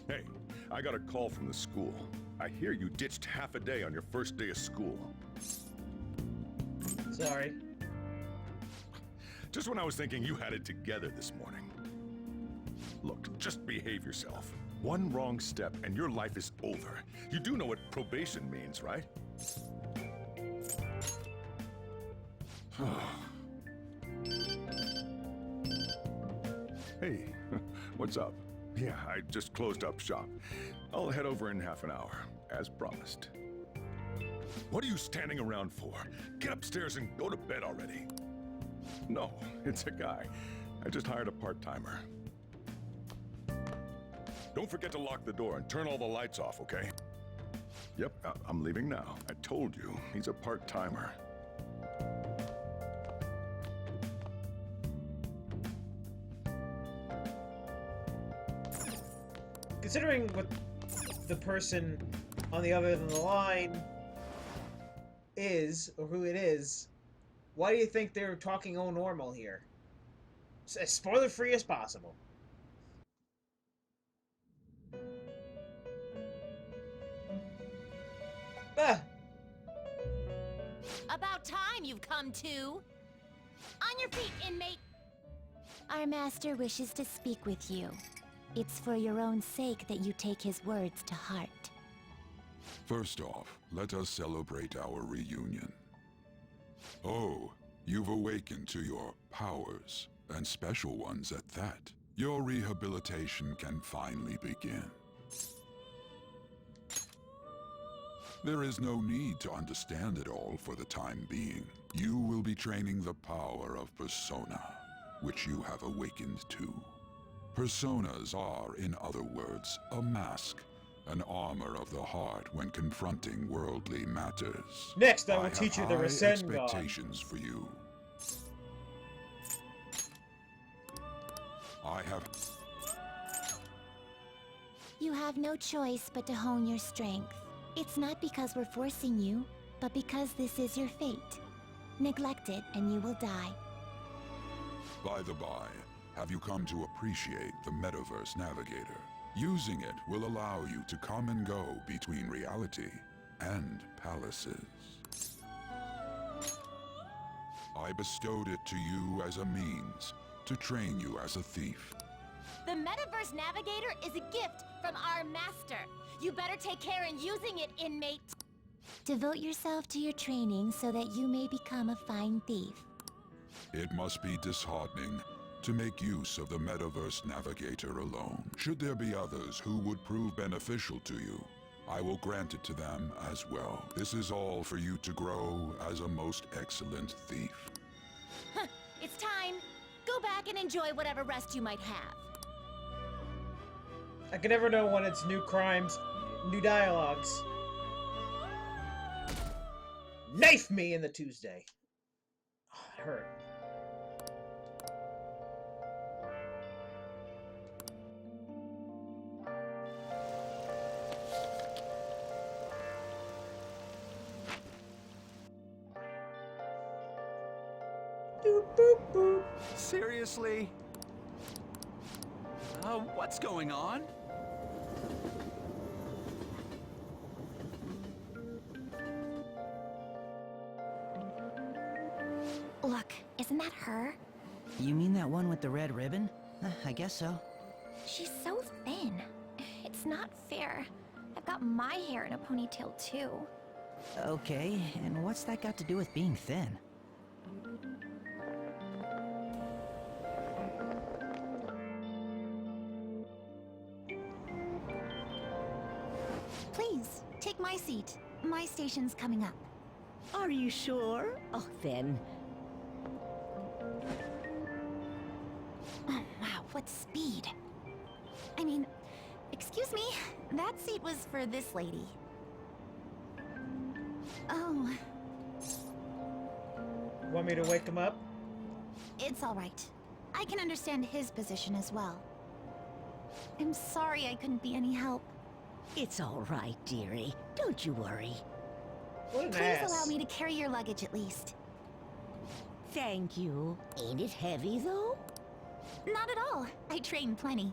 Hey, I got a call from the school. I hear you ditched half a day on your first day of school. Sorry. Just when I was thinking you had it together this morning. Look, just behave yourself. One wrong step and your life is over. You do know what probation means, right? Hey, what's up? Yeah, I just closed up shop. I'll head over in half an hour, as promised. What are you standing around for? Get upstairs and go to bed already. No, it's a guy. I just hired a part-timer. Don't forget to lock the door and turn all the lights off, okay? Yep, I'm leaving now. I told you, he's a part-timer. Considering what the person on the other end of the line is, or who it is, why do you think they're talking all normal here? As spoiler-free as possible. Ah! About time you've come to. On your feet, inmate! Our master wishes to speak with you. It's for your own sake that you take his words to heart. First off, let us celebrate our reunion. Oh, you've awakened to your powers, and special ones at that. Your rehabilitation can finally begin. There is no need to understand it all for the time being. You will be training the power of Persona, which you have awakened to. Personas are, in other words, a mask, an armor of the heart when confronting worldly matters. Next, I will teach you the high Rasengan. expectations for you. I have... You have no choice but to hone your strength. It's not because we're forcing you, but because this is your fate. Neglect it and you will die. By the by, have you come to appreciate the Metaverse Navigator? Using it will allow you to come and go between reality and palaces. I bestowed it to you as a means to train you as a thief. The Metaverse Navigator is a gift from our master. You better take care in using it, inmate. Devote yourself to your training so that you may become a fine thief. It must be disheartening to make use of the Metaverse Navigator alone. Should there be others who would prove beneficial to you, I will grant it to them as well. This is all for you to grow as a most excellent thief. It's time. Go back and enjoy whatever rest you might have. I can never know when it's new crimes, new dialogues. Knife me in the Tuesday. Oh, it hurt. Doop, boop, boop. Seriously? What's going on? Look, isn't that her? You mean that one with the red ribbon? I guess so. She's so thin. It's not fair. I've got my hair in a ponytail too. Okay, and what's that got to do with being thin? Please, take my seat. My station's coming up. Are you sure? Oh, then. Oh, wow, what speed. I mean, excuse me, that seat was for this lady. Oh, Want me to wake him up? it's all right. I can understand his position as well. I'm sorry I couldn't be any help. It's all right, dearie. Don't you worry. What an Please ass. allow me to carry your luggage at least. Thank you. Ain't it heavy, though? Not at all. I train plenty.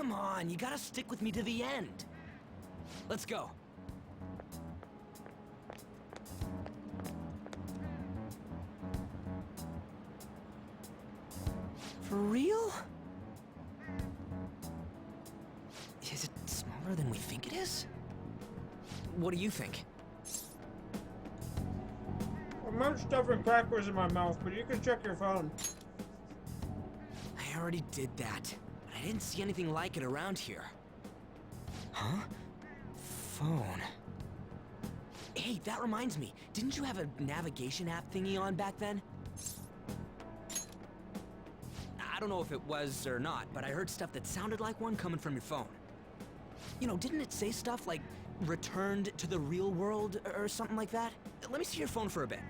Come on, you gotta stick with me to the end. Let's go. For real? Is it smaller than we think it is? What do you think? I'm stuffing crackers in my mouth, but you can check your phone. I already did that, but I didn't see anything like it around here. Huh? Phone. Hey, that reminds me. Didn't you have a navigation app thingy on back then? I don't know if it was or not, but I heard stuff that sounded like one coming from your phone. You know, didn't it say stuff like returned to the real world or something like that? Let me see your phone for a bit.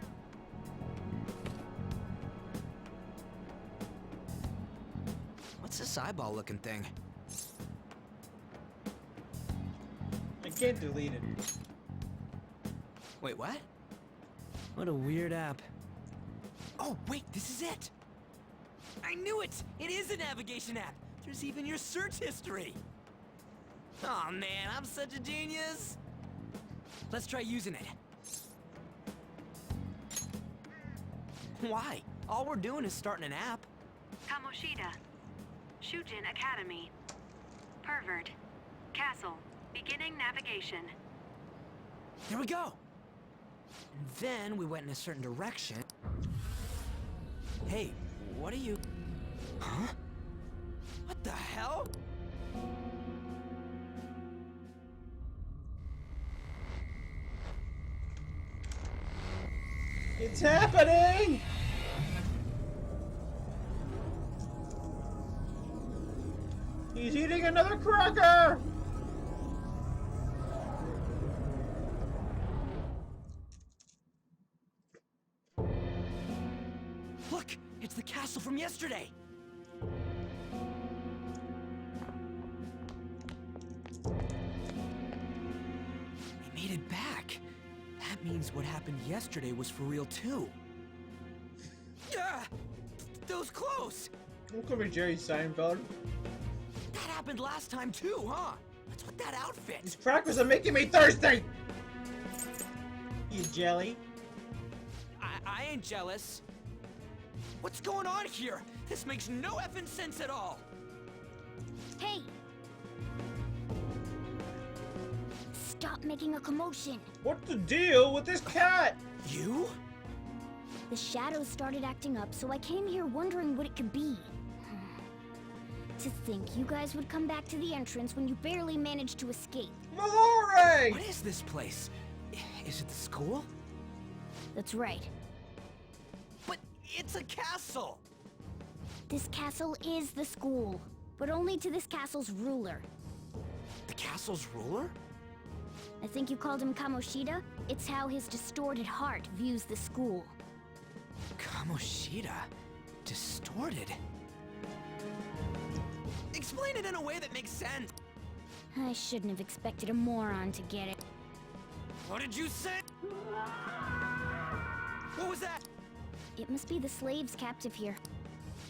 What's this eyeball looking thing? I can't delete it. Wait, what? What a weird app. Oh, wait, this is it! I knew it! It is a navigation app! There's even your search history! Aw, oh, man, I'm such a genius! Let's try using it. Why? All we're doing is starting an app. Kamoshida. Shujin Academy. Pervert. Castle. Beginning navigation. There we go! And then we went in a certain direction. Hey, what are you... Huh? What the hell? It's happening! He's eating another cracker! Look! It's the castle from yesterday! We made it back! That means what happened yesterday was for real too. Yeah! Those clothes! Don't call me Jerry Seinfeld. That happened last time too, huh? What's with that outfit? These crackers are making me thirsty! You jelly. I ain't jealous. What's going on here? This makes no effing sense at all! Hey! Stop making a commotion! What's the deal with this cat? You? The shadows started acting up, so I came here wondering what it could be. To think you guys would come back to the entrance when you barely managed to escape. Valore! What is this place? Is it the school? That's right. But it's a castle! This castle is the school, but only to this castle's ruler. The castle's ruler? I think you called him Kamoshida? It's how his distorted heart views the school. Kamoshida? Distorted? Explain it in a way that makes sense! I shouldn't have expected a moron to get it. What did you say? What was that? It must be the slaves captive here.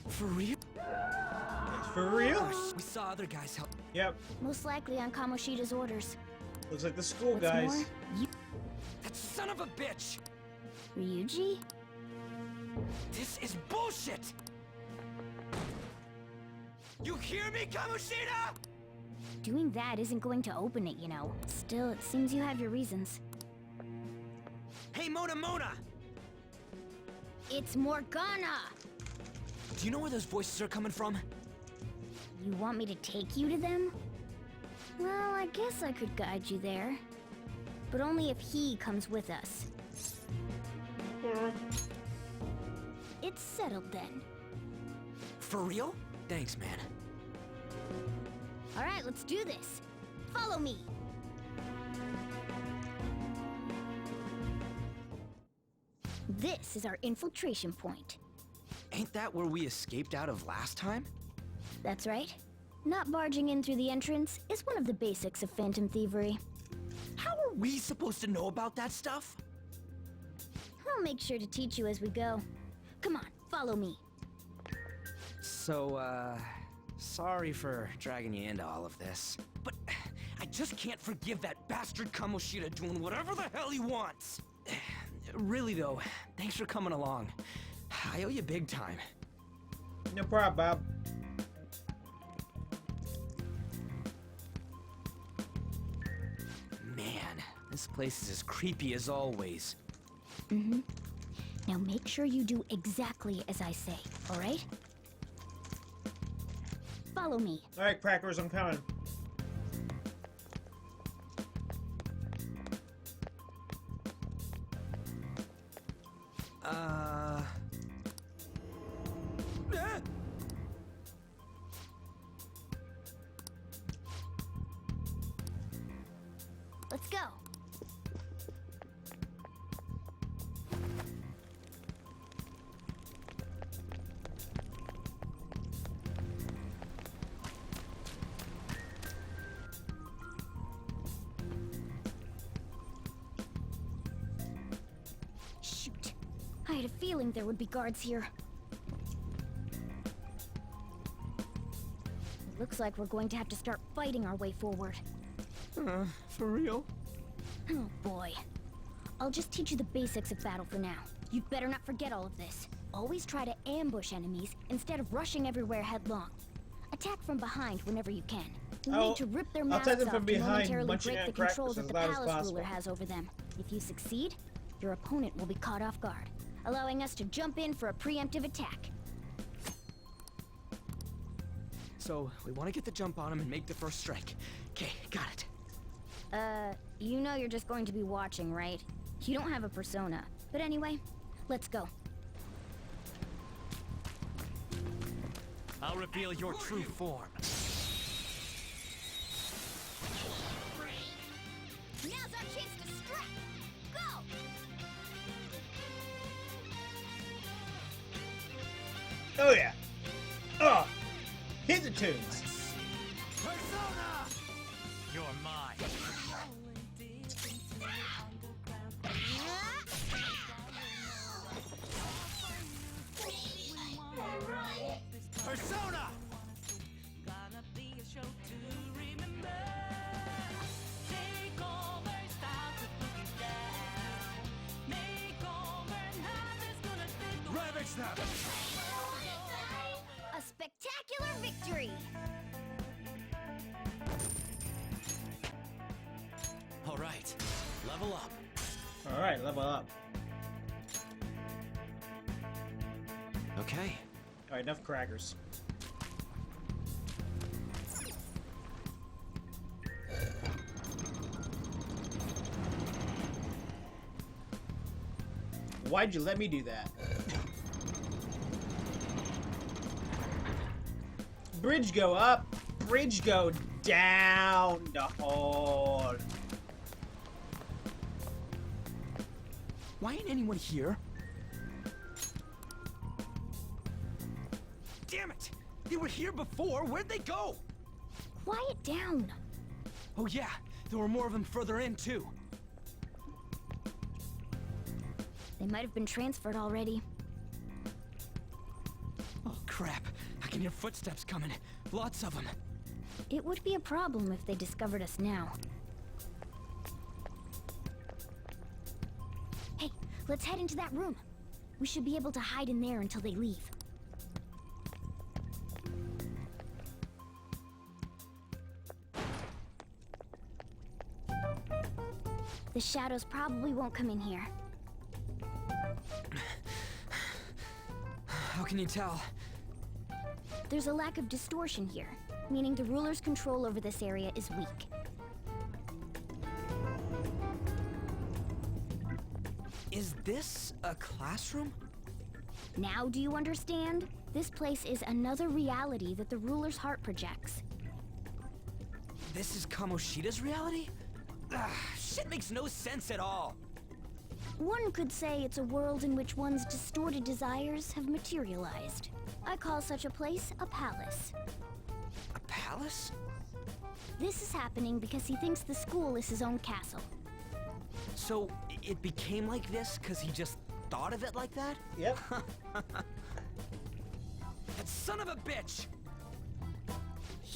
For real? It's for real? We saw other guys help. Yep. Most likely on Kamoshida's orders. Looks like the school What's guys. more, you... That son of a bitch! Ryuji? This is bullshit! You hear me, Kamoshida? Doing that isn't going to open it, you know. Still, it seems you have your reasons. Hey, Mona! It's Morgana! Do you know where those voices are coming from? You want me to take you to them? Well, I guess I could guide you there. But only if he comes with us. It's settled then. For real? Thanks, man. Alright, let's do this. Follow me! This is our infiltration point. Ain't that where we escaped out of last time? That's right. Not barging in through the entrance is one of the basics of phantom thievery. How are we supposed to know about that stuff? I'll make sure to teach you as we go. Come on, follow me. So, Sorry for dragging you into all of this, but I just can't forgive that bastard Kamoshida doing whatever the hell he wants. Really though, thanks for coming along. I owe you big time. No problem, Bob. Man, this place is as creepy as always. Mm-hmm. Now make sure you do exactly as I say, alright? Follow me. Alright, Crackers, I'm coming. Let's go. Shoot. I had a feeling there would be guards here. It looks like we're going to have to start fighting our way forward. For real? Oh boy. I'll just teach you the basics of battle for now. You'd better not forget all of this. Always try to ambush enemies instead of rushing everywhere headlong. Attack from behind whenever you can. You need to rip their masks them off from to behind, momentarily munching break on the control crackers that as the loud as palace possible. ruler has over them. If you succeed, your opponent will be caught off guard, allowing us to jump in for a preemptive attack. So, we want to get the jump on him and make the first strike. Okay, got it. You know you're just going to be watching, right? You don't have a persona. But anyway, let's go. I'll reveal your true form. Now's our chance to strike! Go! Oh yeah. Oh, hit the tunes. Persona! You're mine. Persona! Ravage them! A spectacular victory! All right, level up. All right, level up. Okay. All right, enough crackers. Why'd you let me do that? Bridge go up, bridge go down the hall. Why ain't anyone here? Damn it! They were here before. Where'd they go? Quiet down. Oh yeah, there were more of them further in too. They might have been transferred already. Oh crap! I can hear footsteps coming. Lots of them. It would be a problem if they discovered us now. Hey, let's head into that room. We should be able to hide in there until they leave. The shadows probably won't come in here. How can you tell? There's a lack of distortion here, meaning the ruler's control over this area is weak. Is this a classroom? Now do you understand? This place is another reality that the ruler's heart projects. This is Kamoshida's reality? Shit makes no sense at all. One could say it's a world in which one's distorted desires have materialized. I call such a place a palace. A palace? This is happening because he thinks the school is his own castle. So, it became like this because he just thought of it like that? Yep. That son of a bitch!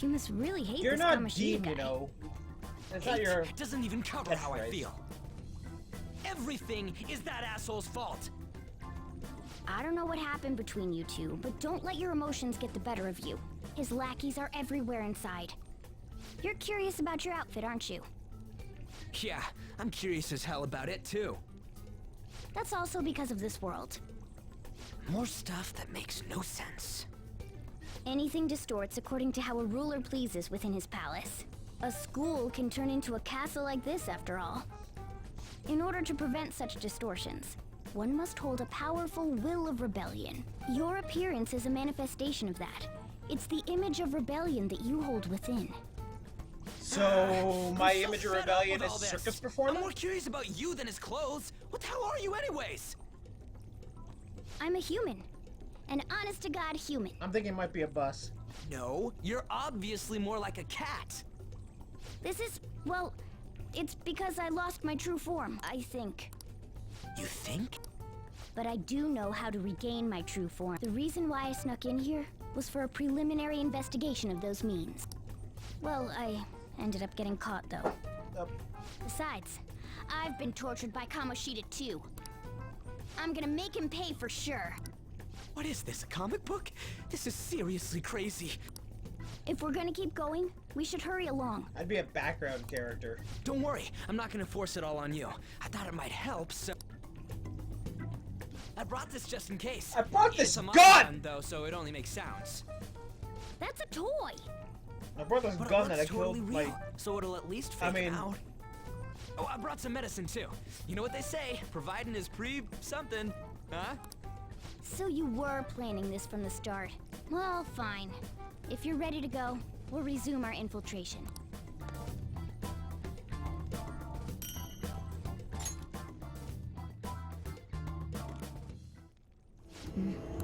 You must really hate You're this not Kamoshida Dean, guy. you know. That's not Hate your. doesn't even cover how I catchphrase. feel. Everything is that asshole's fault. I don't know what happened between you two, but don't let your emotions get the better of you. His lackeys are everywhere inside. You're curious about your outfit, aren't you? Yeah, I'm curious as hell about it too. That's also because of this world. More stuff that makes no sense. Anything distorts according to how a ruler pleases within his palace. A school can turn into a castle like this, after all. In order to prevent such distortions, one must hold a powerful will of rebellion. Your appearance is a manifestation of that. It's the image of rebellion that you hold within. So my I'm so image of fed up rebellion with is all this. circus I'm performance. more curious about you than his clothes. What the hell are you anyways? I'm a human. An honest-to-God human. I'm thinking it might be a bus. No, you're obviously more like a cat. This is, well, it's because I lost my true form, I think. You think? But I do know how to regain my true form. The reason why I snuck in here was for a preliminary investigation of those means. Well, I ended up getting caught, though. Yep. Besides, I've been tortured by Kamoshida, too. I'm gonna make him pay for sure. What is this, a comic book? This is seriously crazy. If we're gonna keep going, we should hurry along. I'd be a background character. Don't worry, I'm not gonna force it all on you. I thought it might help, so... I brought this just in case. I brought this It's a gun! gun, though, so it only makes sounds. That's a toy! I brought this But gun it that I looks totally killed real, my. so it'll at least I fake him mean- out. Oh, I brought some medicine, too. You know what they say, providing is something, huh? So you were planning this from the start. Well, fine. If you're ready to go, we'll resume our infiltration.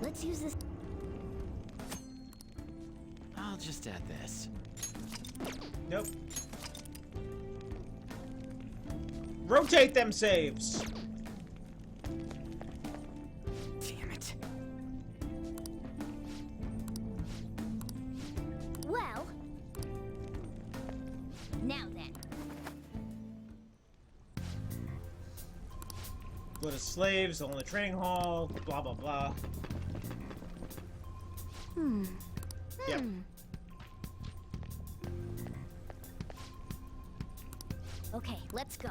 Let's use this. I'll just add this. Nope. Rotate them saves. Damn it. Well, now then. Go to slaves, on the training hall, blah blah blah. Yep. Okay, let's go.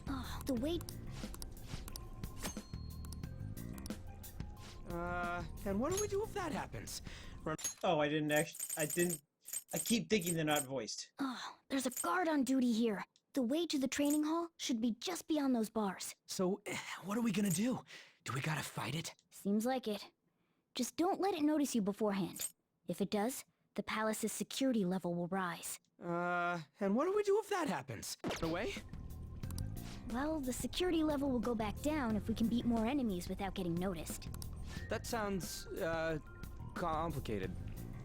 Oh, the wait. And what do we do if that happens? Oh, I keep thinking they're not voiced. Oh, there's a guard on duty here. The way to the training hall should be just beyond those bars. So, what are we gonna do? Do we gotta fight it? Seems like it. Just don't let it notice you beforehand. If it does, the palace's security level will rise. And what do we do if that happens? Away? Well, the security level will go back down if we can beat more enemies without getting noticed. That sounds, complicated.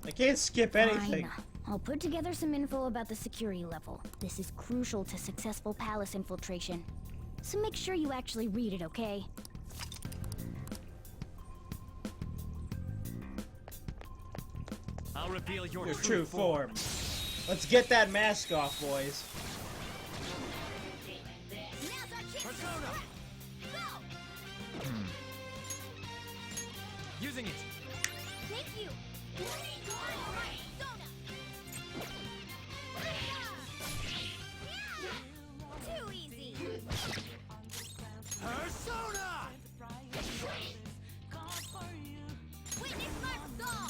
I can't skip anything. Fine. I'll put together some info about the security level. This is crucial to successful palace infiltration. So make sure you actually read it, okay? I'll reveal your, Your true form. Let's get that mask off, boys. Persona! Using it. Thank you! Too easy! Persona! Witness my soul!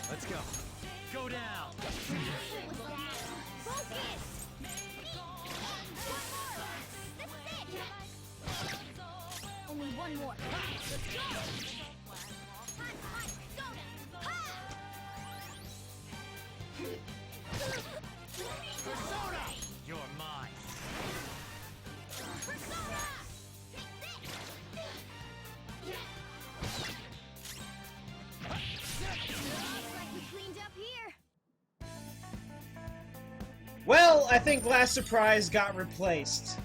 Let's go. Go down. Focus! Only one I think Last Surprise got replaced.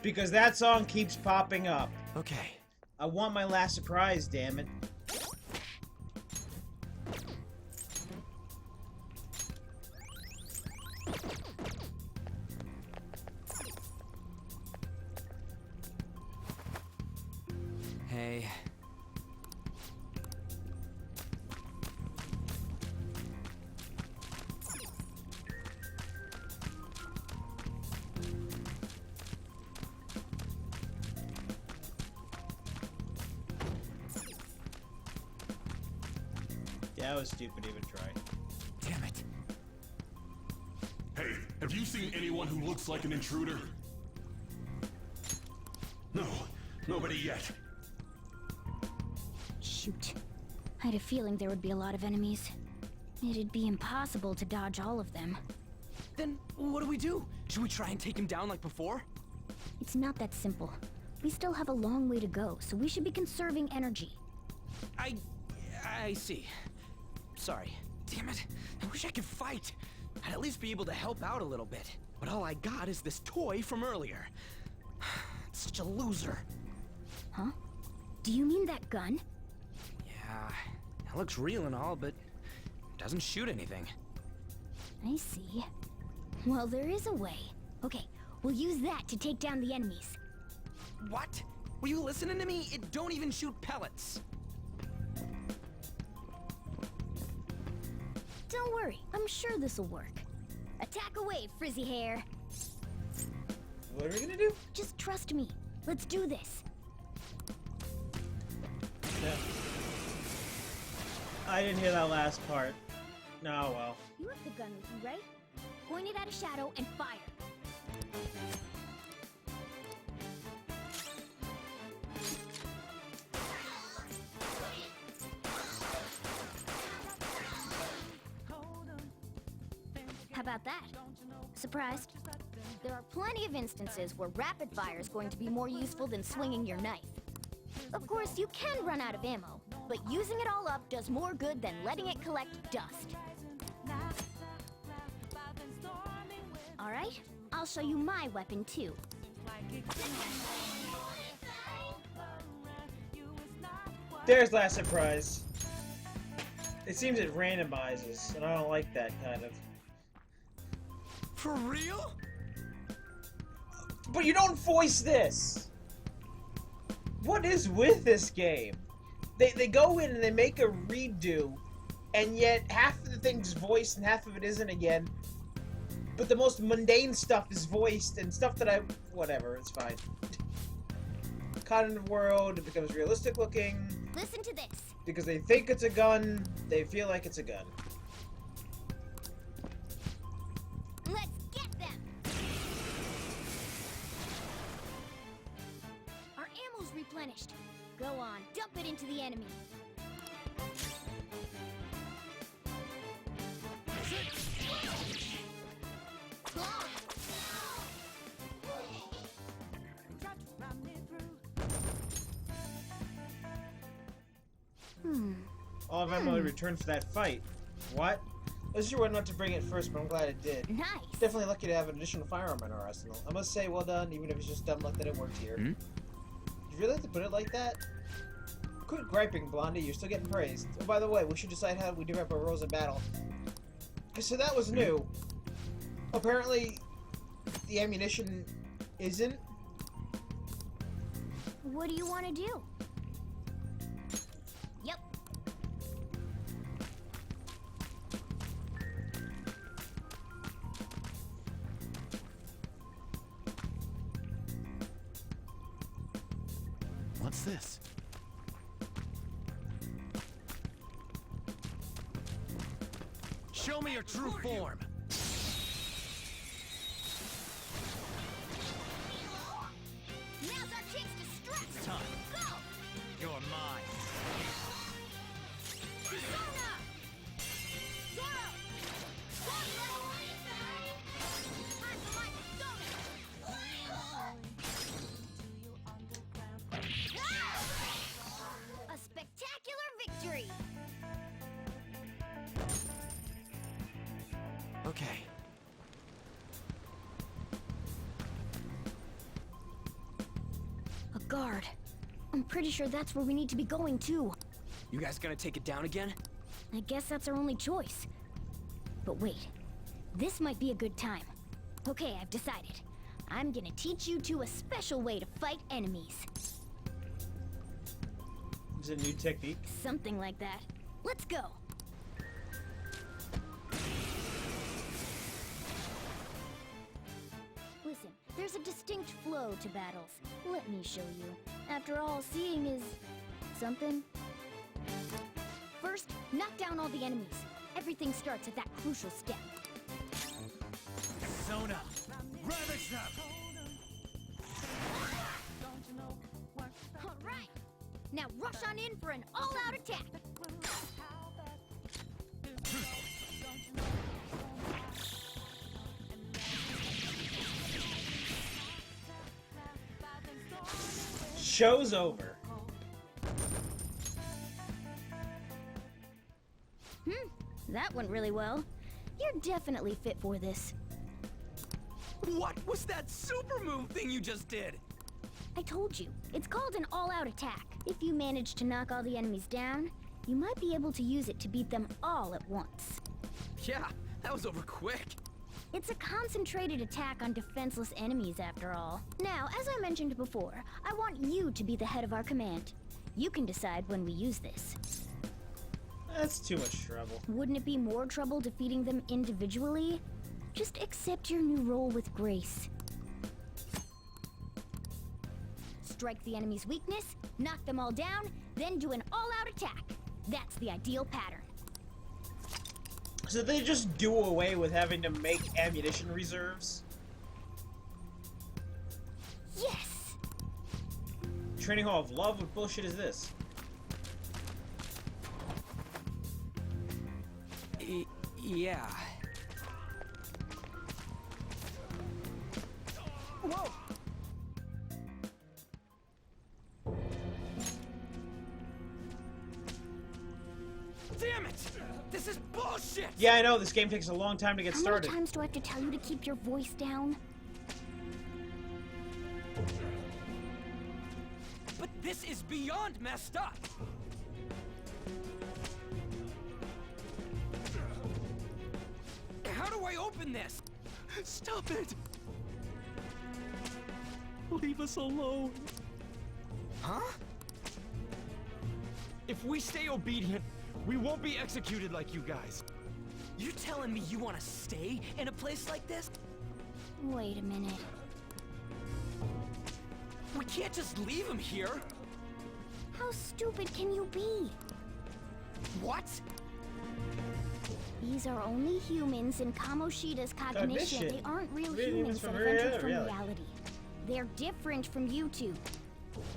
Because that song keeps popping up. Okay. I want my Last Surprise, damn it. Hey. Yeah, that was stupid to even try. Damn it. Hey, have you seen anyone who looks like an intruder? No, nobody yet. Shoot. I had a feeling there would be a lot of enemies. It'd be impossible to dodge all of them. Then what do we do? Should we try and take him down like before? It's not that simple. We still have a long way to go, so we should be conserving energy. I see. Sorry. Damn it. I wish I could fight. I'd at least be able to help out a little bit. But all I got is this toy from earlier. Such a loser. Huh? Do you mean that gun? Yeah, it looks real and all, but it doesn't shoot anything. I see. Well, there is a way. Okay, we'll use that to take down the enemies. What? Were you listening to me? It don't even shoot pellets. Don't worry, I'm sure this'll work. Attack away, frizzy hair. What are we gonna do? Just trust me. Let's do this. Yeah. I didn't hear that last part. No, well. You have the gun with you, right? Point it at a shadow and fire. How about that? Surprised? There are plenty of instances where rapid fire is going to be more useful than swinging your knife. Of course, you can run out of ammo, but using it all up does more good than letting it collect dust. Alright, I'll show you my weapon too. There's Last Surprise. It seems it randomizes, and I don't like that kind of. For real? But you don't voice this! What is with this game? They go in and they make a redo, and yet half of the thing's voiced and half of it isn't again. But the most mundane stuff is voiced, and stuff that whatever, it's fine. Caught in the world, it becomes realistic looking. Listen to this. Because they think it's a gun, they feel like it's a gun. Let's get them! Our ammo's replenished. Go on, dump it into the enemy. All of Emily returned for that fight. What? I was sure not to bring it first, but I'm glad it did. Nice. Definitely lucky to have an additional firearm in our arsenal. I must say, well done, even if it's just dumb luck that it worked here. You really have to put it like that? Quit griping, Blondie. You're still getting praised. Oh, by the way, we should decide how we direct our roles in battle. So that was new. Apparently, the ammunition isn't. What do you want to do? Yep. What's this? Show me your true form! Now's our chance to strike! It's time. Go! You're mine. Persona! Zoro! Time for my persona! A spectacular victory! A guard. I'm pretty sure that's where we need to be going, too. You guys gonna take it down again? I guess that's our only choice. But wait, this might be a good time. Okay, I've decided. I'm gonna teach you two a special way to fight enemies. It's a new technique. Something like that. Let's go. Listen, there's a distinct flow to battles. Let me show you. After all, seeing is... something. First, knock down all the enemies. Everything starts at that crucial step. Persona, ravage them! All right! Now rush on in for an all-out attack! Show's over. That went really well. You're definitely fit for this. What was that super move thing you just did? I told you, it's called an all-out attack. If you manage to knock all the enemies down, you might be able to use it to beat them all at once. Yeah, that was over quick. It's a concentrated attack on defenseless enemies, after all. Now, as I mentioned before, I want you to be the head of our command. You can decide when we use this. That's too much trouble. Wouldn't it be more trouble defeating them individually? Just accept your new role with grace. Strike the enemy's weakness, knock them all down, then do an all-out attack. That's the ideal pattern. So they just do away with having to make ammunition reserves? Yes! Training Hall of Love? What bullshit is this? Yeah. Whoa! Damn it! This is bullshit! Yeah, I know, this game takes a long time to get started. How many times do I have to tell you to keep your voice down? But this is beyond messed up! How do I open this? Stop it! Leave us alone. Huh? If we stay obedient, we won't be executed like you guys. You telling me you want to stay in a place like this? Wait a minute. We can't just leave him here. How stupid can you be? What? These are only humans in Kamoshida's cognition. Cognition? They aren't real Real humans humans that from have entered from reality. reality. They're different from you two.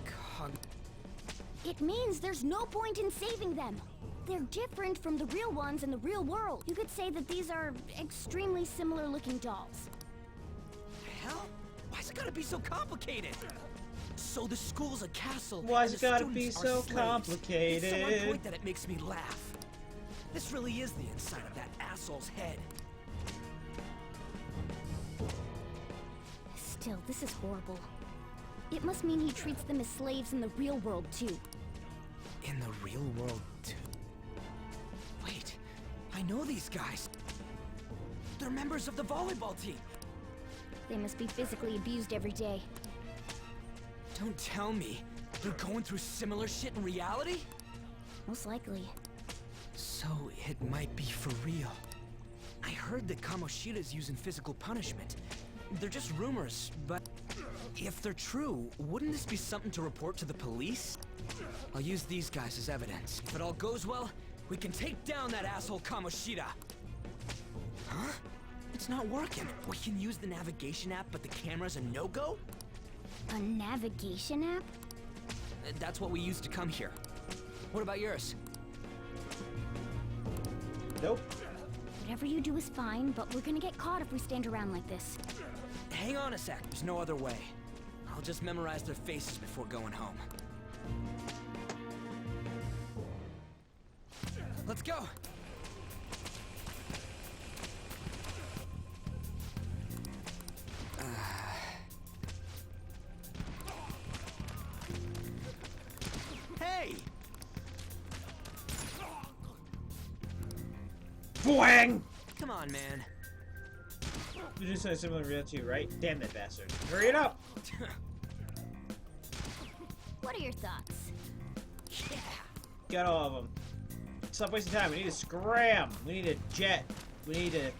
Cog... It means there's no point in saving them. They're different from the real ones in the real world. You could say that these are extremely similar looking dolls. Hell? Why's it gotta be so complicated? So the school's a castle. Why's and it gotta the be students so are slaves. complicated? It's so on point that it makes me laugh. This really is the inside of that asshole's head. Still, this is horrible. It must mean he treats them as slaves in the real world, too. In the real world, too? Wait, I know these guys. They're members of the volleyball team. They must be physically abused every day. Don't tell me they're going through similar shit in reality? Most likely. So it might be for real. I heard that Kamoshida's using physical punishment. They're just rumors, but if they're true, wouldn't this be something to report to the police? I'll use these guys as evidence. If it all goes well, we can take down that asshole Kamoshida. Huh? It's not working. We can use the navigation app, but the camera's a no-go? A navigation app? That's what we used to come here. What about yours? Nope. Whatever you do is fine, but we're gonna get caught if we stand around like this. Hang on a sec. There's no other way. I'll just memorize their faces before going home. Let's go! Wang! Come on, man. You just said similar to real too, right? Damn that bastard. Hurry it up! What are your thoughts? Got all of them. Stop wasting time. We need to scram. We need a jet. We need to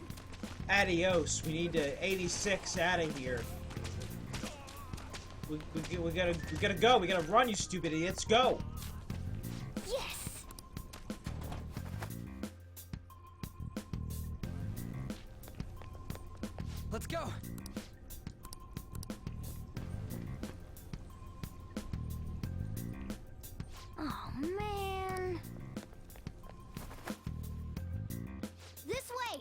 adios. We need to 86 out of here. We gotta go. We gotta run, you stupid idiots. Go. Yes! Let's go. Oh, man. This way!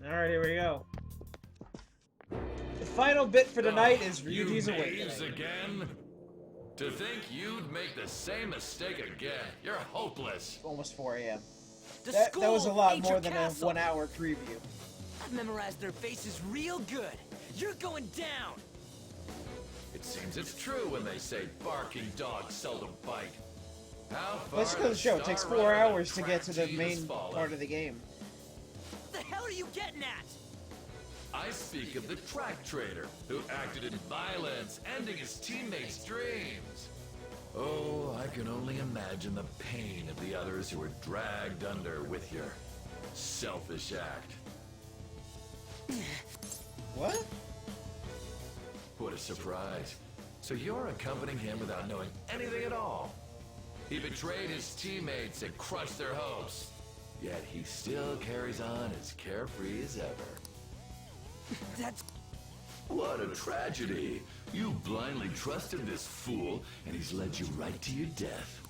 Alright, here we go. The final bit for tonight is Ryuji's You Awakening. knaves again? To think you'd make the same mistake again. You're hopeless. Almost 4 a.m. The That was a school lot ain't more your than castle. a 1 hour preview. I've memorized their faces real good. You're going down. It seems it's true when they say barking dogs seldom bite. How far Let's go to the show. It takes Star 4 Runner hours to track get to the team has main fallen? part of the game. What the hell are you getting at? I speak of the track trader who acted in violence, ending his teammates' dreams. Oh, I can only imagine the pain of the others who were dragged under with your selfish act. What? What a surprise. So you're accompanying him without knowing anything at all. He betrayed his teammates and crushed their hopes. Yet he still carries on as carefree as ever. That's... What a tragedy. You blindly trusted this fool, and he's led you right to your death.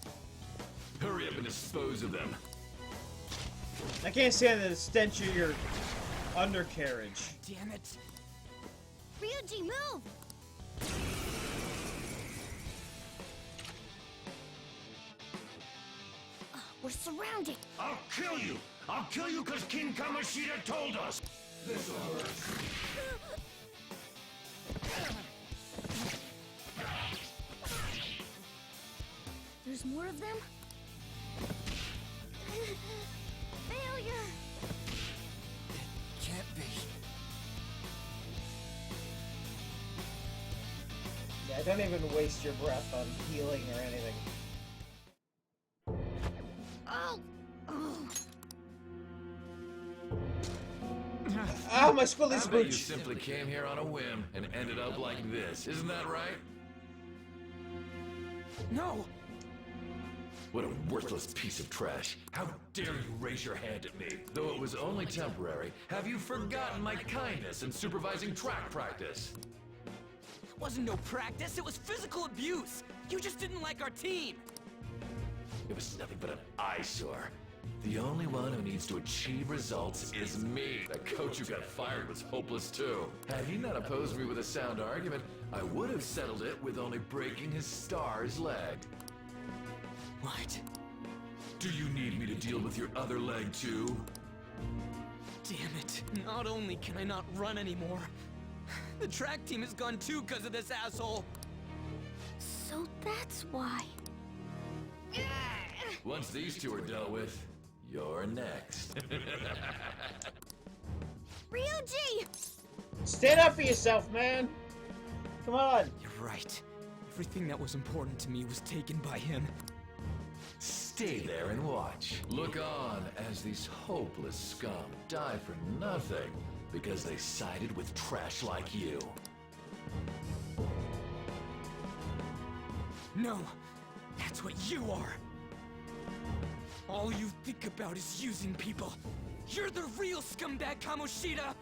Hurry up and dispose of them. I can't stand the stench of your undercarriage. Damn it. Ryuji, move! We're surrounded. I'll kill you! I'll kill you because King Kamoshida told us! This'll hurt. There's more of them? Failure! Can't be. Yeah, don't even waste your breath on healing or anything. Oh! Oh. Ow, my squilly's I bet you booch! simply came here on a whim and ended up like this. Isn't that right? No! What a worthless piece of trash. How dare you raise your hand at me? Though it was only temporary, have you forgotten my kindness in supervising track practice? It wasn't no practice, it was physical abuse! You just didn't like our team! It was nothing but an eyesore. The only one who needs to achieve results is me. That coach who got fired was hopeless too. Had he not opposed me with a sound argument, I would have settled it with only breaking his star's leg. What? Do you need me to deal with your other leg too? Damn it. Not only can I not run anymore, the track team is gone too because of this asshole. So that's why. Once these two are dealt with, you're next. Ryuji! Stand up for yourself, man! Come on! You're right. Everything that was important to me was taken by him. Stay there and watch. Look on as these hopeless scum die for nothing because they sided with trash like you. No, that's what you are. All you think about is using people. You're the real scumbag, Kamoshida!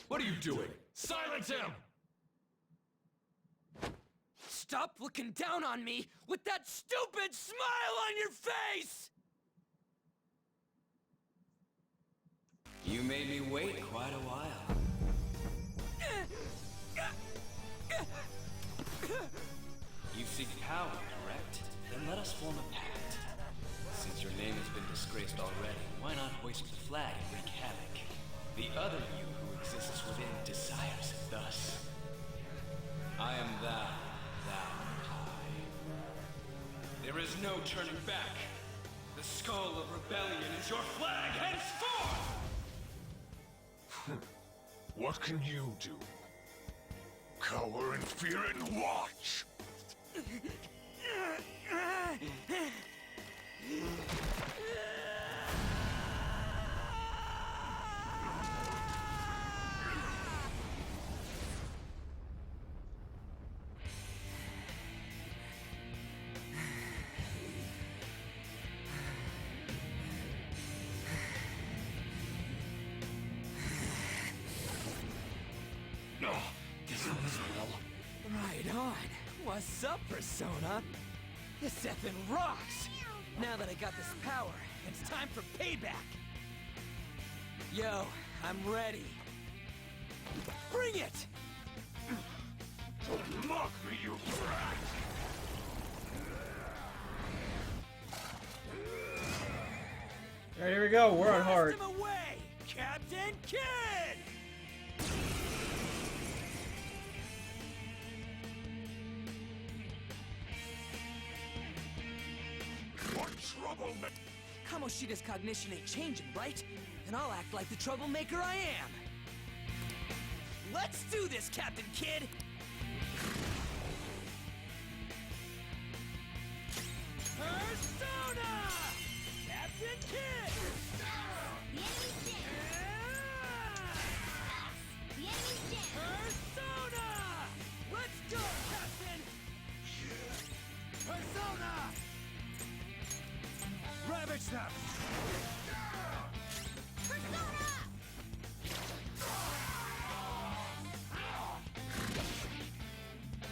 What are you doing? Silence him! Stop looking down on me with that stupid smile on your face! You made me wait quite a while. You seek power, correct? Then let us form a pact. Since your name has been disgraced already, why not hoist the flag and wreak havoc? The other you who exists within desires it thus. I am thou, thou I. There is no turning back. The skull of rebellion is your flag henceforth! What can you do? Cower in fear and watch! Right on. What's up, Persona? This effing rocks! Now that I got this power, it's time for payback! Yo, I'm ready. Bring it! Mock me, you brat! Alright, here we go. We're on hard. Blast him away, Captain Kidd! What troublemaker? Kamoshida's cognition ain't changing, right? Then I'll act like the troublemaker I am. Let's do this, Captain Kidd! Persona! Captain Kidd! The enemy's dead. The enemy's dead. Persona! Let's go, Captain! Persona! Ravage them! Persona!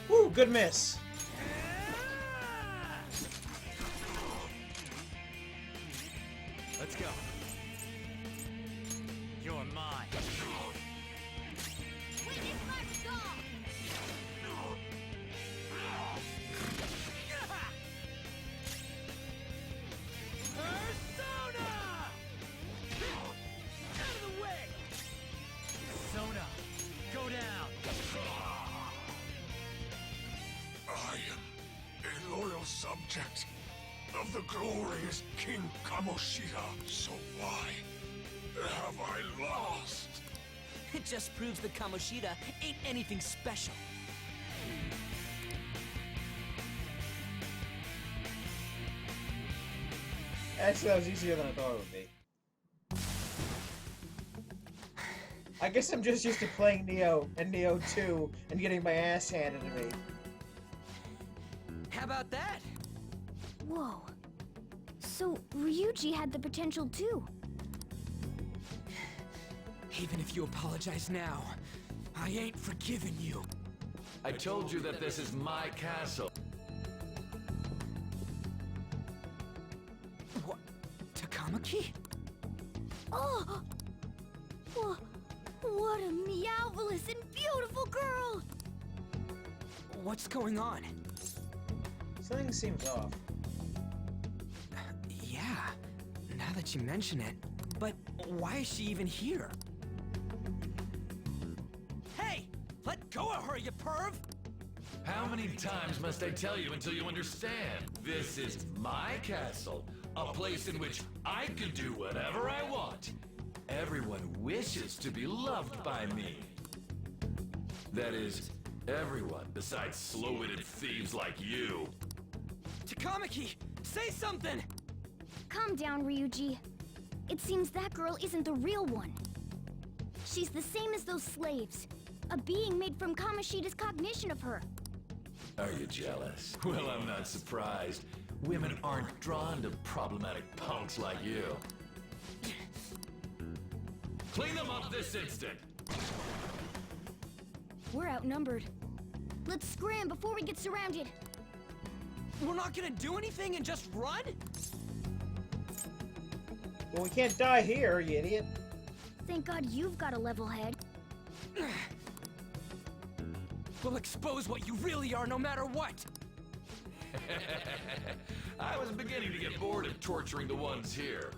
Woo, good miss. Let's go. You're mine. Witness my skull! Persona! Out of the way! Persona, go down! I am a loyal subject of the glorious King Kamoshida. So why have I lost? It just proves that Kamoshida ain't anything special. Actually, that was easier than I thought it would be. I guess I'm just used to playing Neo and Neo 2 and getting my ass handed to me. How about that? Whoa. So, Ryuji had the potential too. Even if you apologize now, I ain't forgiving you. I told you that this is my castle. What? Takamaki? Oh! What a meowvelous and beautiful girl! What's going on? Something seems off. Yeah, now that you mention it. But why is she even here? Hey! Let go of her, you perv! How many times must I tell you until you understand? This is my castle, a place in which I can do whatever I want. Everyone wishes to be loved by me. That is, everyone besides slow-witted thieves like you. Takamaki, say something! Calm down, Ryuji. It seems that girl isn't the real one. She's the same as those slaves. A being made from Kamoshida's cognition of her. Are you jealous? Well, I'm not surprised. Women aren't drawn to problematic punks like you. Clean them up this instant! We're outnumbered. Let's scram before we get surrounded. We're not gonna do anything and just run? Well, we can't die here, you idiot. Thank God you've got a level head. We'll expose what you really are no matter what! I was beginning to get bored of torturing the ones here.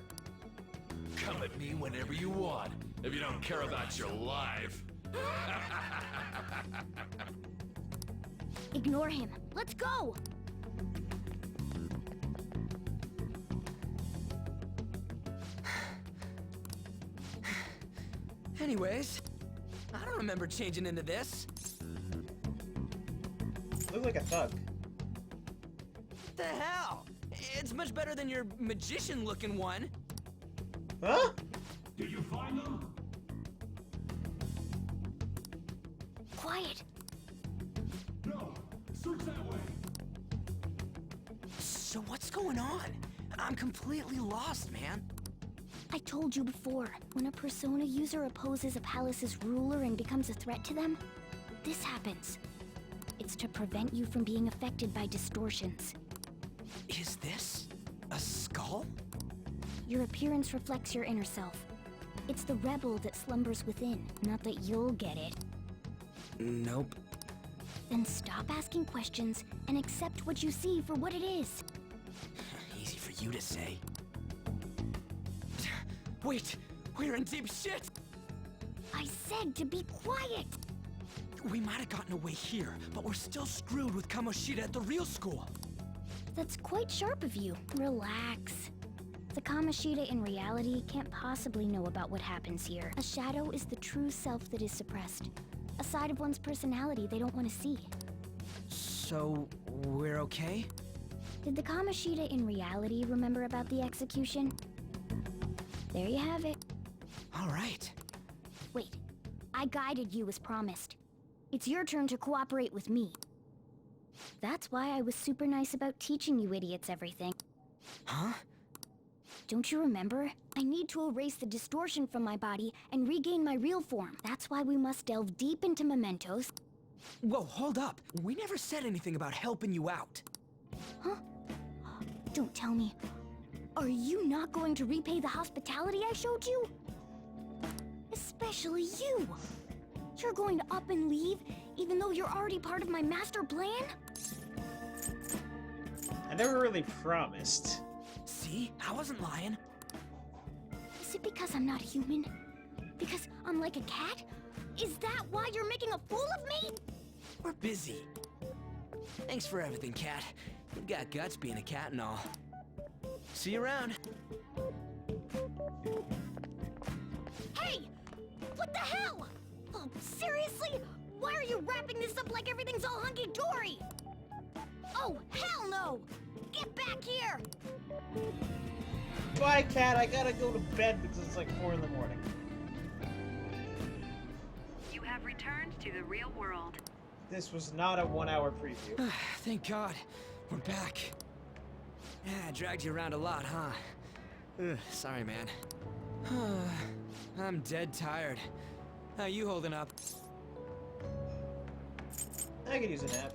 Come at me whenever you want, if you don't care about your life. Ignore him. Let's go! Anyways, I don't remember changing into this. Look like a thug. What the hell? It's much better than your magician-looking one. Huh? Did you find them? Quiet. No. Search that way. So what's going on? I'm completely lost, man. I told you before, when a Persona user opposes a palace's ruler and becomes a threat to them, this happens. It's to prevent you from being affected by distortions. Is this a skull? Your appearance reflects your inner self. It's the rebel that slumbers within, not that you'll get it. Nope. Then stop asking questions and accept what you see for what it is. Easy for you to say. Wait, we're in deep shit! I said to be quiet! We might have gotten away here, but we're still screwed with Kamoshida at the real school. That's quite sharp of you. Relax. The Kamoshida in reality can't possibly know about what happens here. A shadow is the true self that is suppressed. A side of one's personality they don't want to see. So, we're okay? Did the Kamoshida in reality remember about the execution? There you have it. All right. Wait, I guided you as promised. It's your turn to cooperate with me. That's why I was super nice about teaching you idiots everything. Huh? Don't you remember? I need to erase the distortion from my body and regain my real form. That's why we must delve deep into mementos. Whoa, hold up. We never said anything about helping you out. Huh? Don't tell me. Are you not going to repay the hospitality I showed you? Especially you. You're going to up and leave, even though you're already part of my master plan? I never really promised. See? I wasn't lying. Is it because I'm not human? Because I'm like a cat? Is that why you're making a fool of me? We're busy. Thanks for everything, Cat. You've got guts being a cat and all. See you around. Hey! What the hell? Oh, seriously? Why are you wrapping this up like everything's all hunky-dory? Oh, hell no! Get back here! Bye, cat. I gotta go to bed because it's like 4 in the morning. You have returned to the real world. This was not a 1-hour preview. Thank God. We're back. Yeah, I dragged you around a lot, huh? Ugh, sorry, man. I'm dead tired. How you holding up? I could use a nap.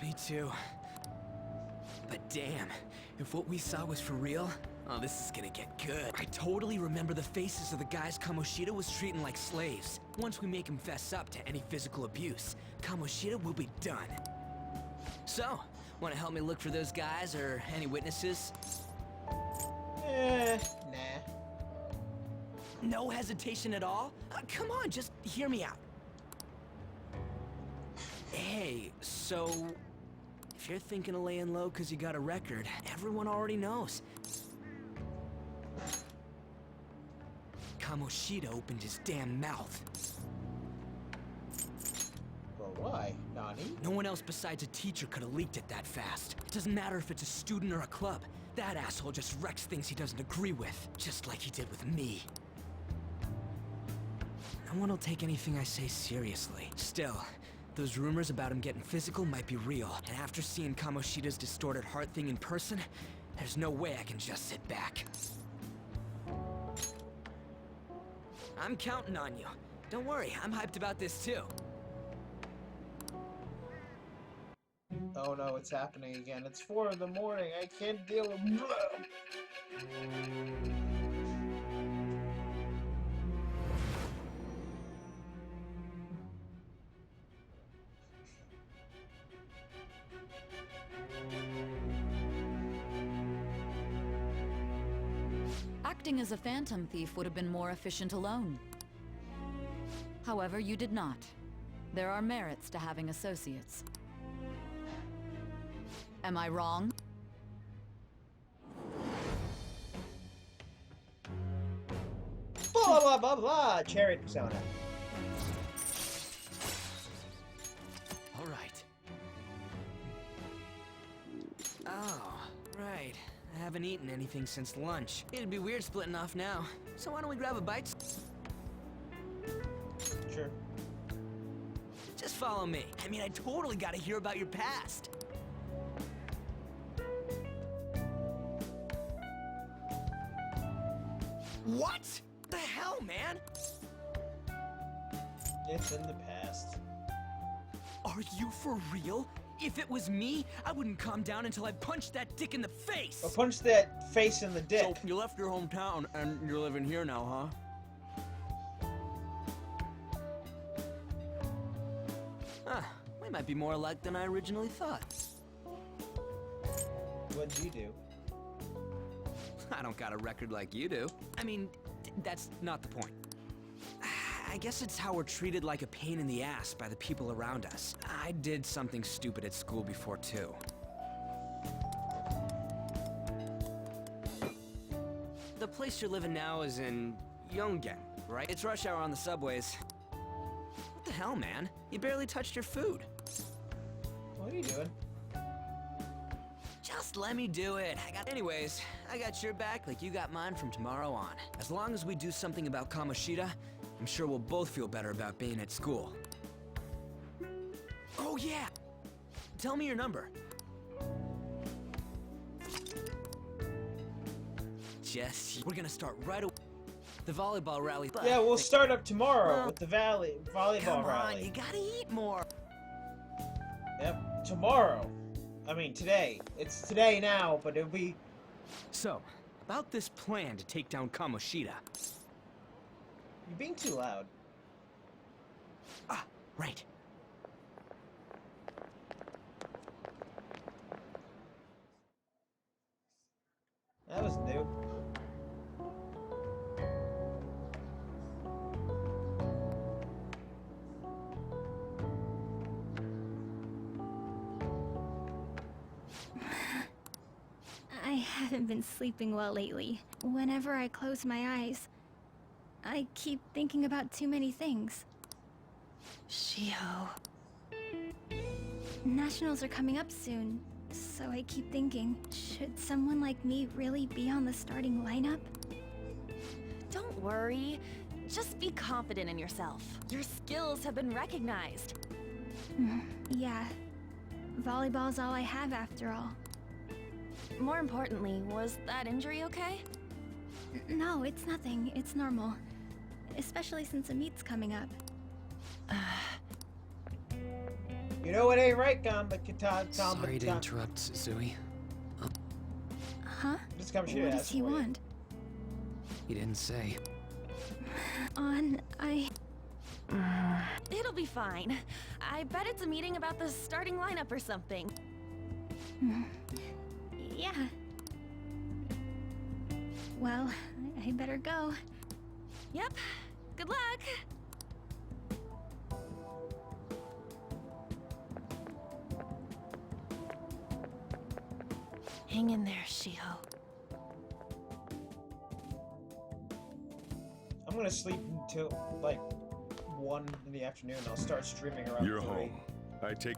Me too. But damn, if what we saw was for real, oh, this is gonna get good. I totally remember the faces of the guys Kamoshida was treating like slaves. Once we make him fess up to any physical abuse, Kamoshida will be done. So, wanna help me look for those guys or any witnesses? Nah. No hesitation at all? Come on, just hear me out. Hey, so... if you're thinking of laying low because you got a record, everyone already knows. Kamoshida opened his damn mouth. Well, why, Nani? No one else besides a teacher could have leaked it that fast. It doesn't matter if it's a student or a club. That asshole just wrecks things he doesn't agree with, just like he did with me. No one will take anything I say seriously. Still, those rumors about him getting physical might be real, and after seeing Kamoshida's distorted heart thing in person, there's no way I can just sit back. I'm counting on you. Don't worry, I'm hyped about this too. Oh no, it's happening again. It's 4 in the morning. I can't deal with... Acting as a phantom thief would have been more efficient alone. However, you did not. There are merits to having associates. Am I wrong? Blah, blah, blah blah blah. Chariot persona. All right. Oh, right. I haven't eaten anything since lunch. It'd be weird splitting off now. So why don't we grab a bite? Sure. Just follow me. I mean, I totally gotta hear about your past. What? The hell, man? It's in the past. Are you for real? If it was me, I wouldn't calm down until I punched that dick in the face. Or punch that face in the dick. So you left your hometown and you're living here now, huh? Huh. We might be more alike than I originally thought. What'd you do? I don't got a record like you do. I mean, that's not the point. I guess it's how we're treated like a pain in the ass by the people around us. I did something stupid at school before, too. The place you're living now is in Yongen, right? It's rush hour on the subways. What the hell, man? You barely touched your food. What are you doing? Just let me do it. Anyways, I got your back like you got mine from tomorrow on. As long as we do something about Kamoshida, I'm sure we'll both feel better about being at school. Oh yeah! Tell me your number. Jess, we're gonna start right away. The volleyball rally. Yeah, we'll start up tomorrow with the volleyball Come rally. on, you gotta eat more. Yep, tomorrow. I mean, today. It's today now, but it'll be... So, about this plan to take down Kamoshida. You're being too loud. Ah, right. That was new. I haven't been sleeping well lately. Whenever I close my eyes, I keep thinking about too many things. Shiho. Nationals are coming up soon, so I keep thinking, should someone like me really be on the starting lineup? Don't worry. Just be confident in yourself. Your skills have been recognized. Yeah. Volleyball's all I have after all. More importantly, was that injury okay? No, it's nothing. It's normal. Especially since a meet's coming up. You know it ain't right, Sorry to interrupt, Zui. Huh? Just come shoot What us does he for you. want? He didn't say. It'll be fine. I bet it's a meeting about the starting lineup or something. Yeah. Well, I better go. Yep. Good luck! Hang in there, Shiho. I'm gonna sleep until, like, 1 in the afternoon. I'll start streaming around You're 3. home. I take...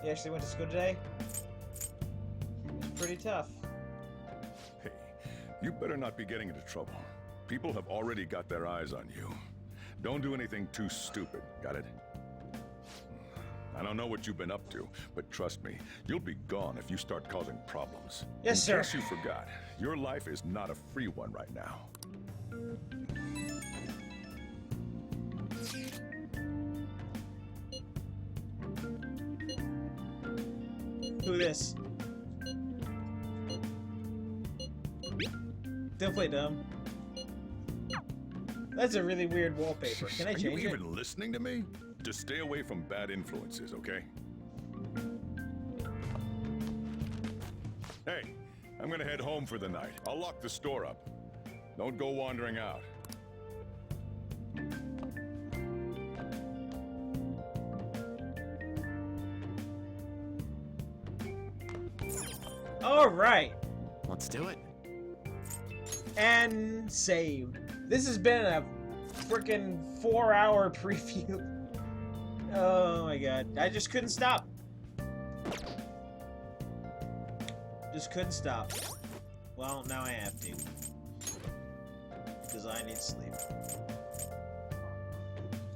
You actually went to school today? It's pretty tough. Hey, you better not be getting into trouble. People have already got their eyes on you. Don't do anything too stupid, got it? I don't know what you've been up to, but trust me, you'll be gone if you start causing problems. Yes, sir. In case you forgot, your life is not a free one right now. Who this? Don't play dumb. That's a really weird wallpaper. Can I change Are you it? even listening to me? Just stay away from bad influences, okay? Hey, I'm gonna head home for the night. I'll lock the store up. Don't go wandering out. All right. Let's do it. And save. This has been a freaking 4-hour preview. Oh my god. I just couldn't stop. Just couldn't stop. Well, now I have to. Because I need sleep.